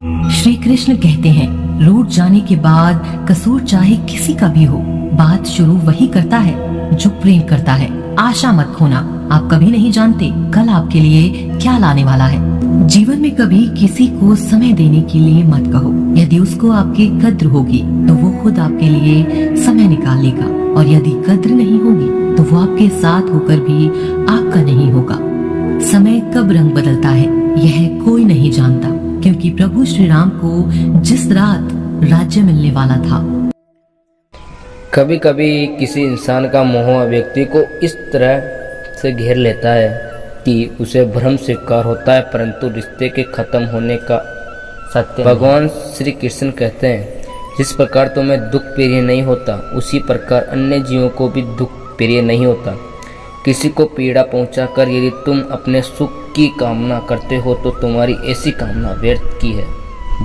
श्री कृष्ण कहते हैं, रूठ जाने के बाद कसूर चाहे किसी का भी हो, बात शुरू वही करता है जो प्रेम करता है। आशा मत खोना, आप कभी नहीं जानते कल आपके लिए क्या लाने वाला है। जीवन में कभी किसी को समय देने के लिए मत कहो। यदि उसको आपकी कद्र होगी तो वो खुद आपके लिए समय निकाल लेगा, और यदि कद्र नहीं होगी तो वो आपके साथ होकर भी आपका नहीं होगा। समय कब रंग बदलता है यह कोई नहीं जानता, क्योंकि प्रभु श्री राम को जिस रात राज्य मिलने वाला था। कभी कभी किसी इंसान का मोह व्यक्ति को इस तरह से घेर लेता है कि उसे भ्रम स्वीकार होता है, परंतु रिश्ते के खत्म होने का सत्य भगवान श्री कृष्ण कहते हैं, जिस प्रकार तुम्हें दुख प्रिय नहीं होता उसी प्रकार अन्य जीवों को भी दुख प्रिय नहीं होता। किसी को पीड़ा पहुंचाकर यदि तुम अपने सुख की कामना करते हो तो तुम्हारी ऐसी कामना व्यर्थ की है।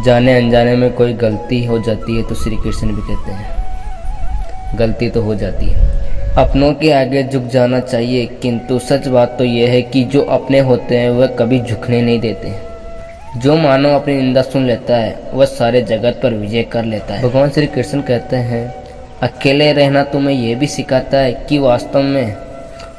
जाने अनजाने में कोई गलती हो जाती है तो श्री कृष्ण भी कहते हैं गलती तो हो जाती है। अपनों के आगे झुक जाना चाहिए, किंतु सच बात तो यह है कि जो अपने होते हैं वह कभी झुकने नहीं देते। जो मानव अपनी निंदा सुन लेता है वह सारे जगत पर विजय कर लेता है। भगवान श्री कृष्ण कहते हैं, अकेले रहना तुम्हें यह भी सिखाता है कि वास्तव में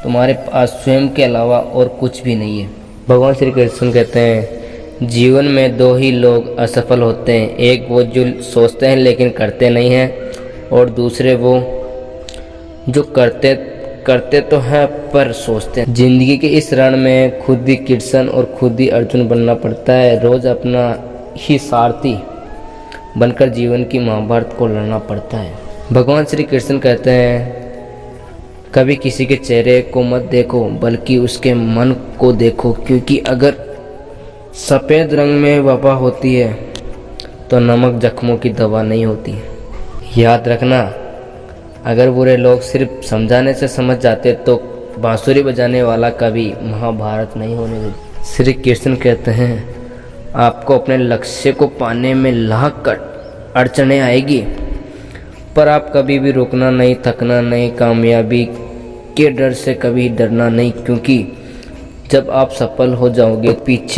तुम्हारे पास स्वयं के अलावा और कुछ भी नहीं है। भगवान श्री कृष्ण कहते हैं, जीवन में दो ही लोग असफल होते हैं, एक वो जो सोचते हैं लेकिन करते नहीं हैं, और दूसरे वो जो करते तो हैं पर सोचते हैं। जिंदगी के इस रण में खुद ही कृष्ण और खुद ही अर्जुन बनना पड़ता है। रोज अपना ही सारथी बनकर जीवन की महाभारत को लड़ना पड़ता है। भगवान श्री कृष्ण कहते हैं, कभी किसी के चेहरे को मत देखो बल्कि उसके मन को देखो, क्योंकि अगर सफ़ेद रंग में वबा होती है तो नमक जख्मों की दवा नहीं होती। याद रखना, अगर बुरे लोग सिर्फ समझाने से समझ जाते तो बांसुरी बजाने वाला कभी महाभारत नहीं होने देते। श्री कृष्ण कहते हैं, आपको अपने लक्ष्य को पाने में लाख अड़चनें आएगी, पर आप कभी भी रुकना नहीं, थकना नहीं, कामयाबी के डर से कभी डरना नहीं, क्योंकि जब आप सफल हो जाओगे पीछे